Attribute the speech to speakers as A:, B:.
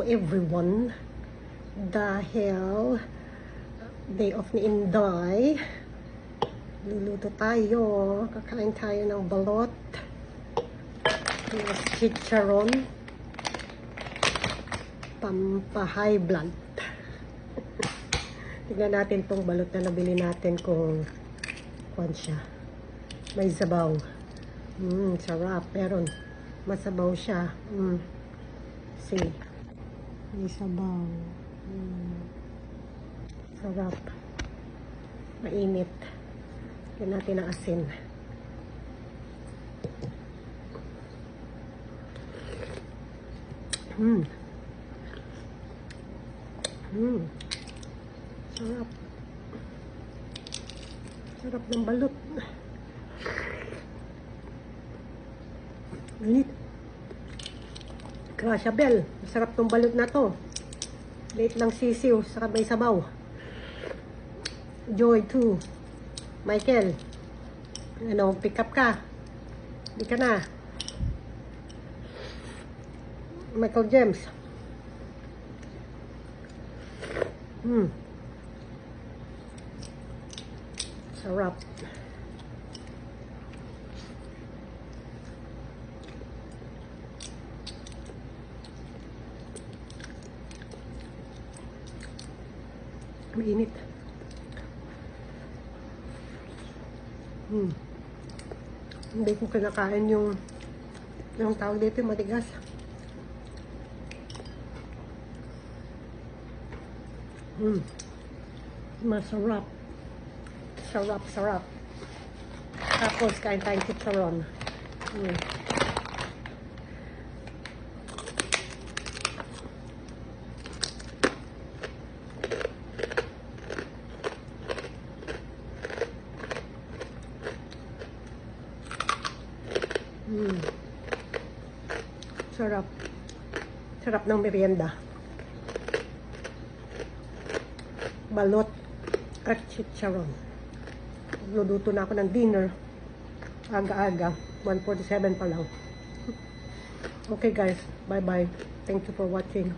A: everyone. Dahil day off ni Inday, luluto tayo. Kakain tayo ng balot. Yung chicharon. Pampa-high blood. Tignan natin tong balot na nabili natin kung kwan siya. May sabaw. Sarap. Meron. Masabaw siya. See. May sabaw. Sarap. Mainit. Tignan natin ang asin. Sarap. Sarap ng balot. Init. Grasya bell. Masarap tong balot na to. Late lang sisiw. Saka may sabaw. Joy 2. Michael. Ano, pick up ka. Hindi ka na. Michael James. Sarap. Mainit. Hindi ko kinakain yung tawag dito, matigas. Masarap. Sarap. Tapos, kain tayong chicharon. Sarap. Sarap ng merienda. Balot at chicharon. Luluto na ako ng dinner. Aga-aga. 1:47 pa lang. Okay guys. Bye-bye. Thank you for watching.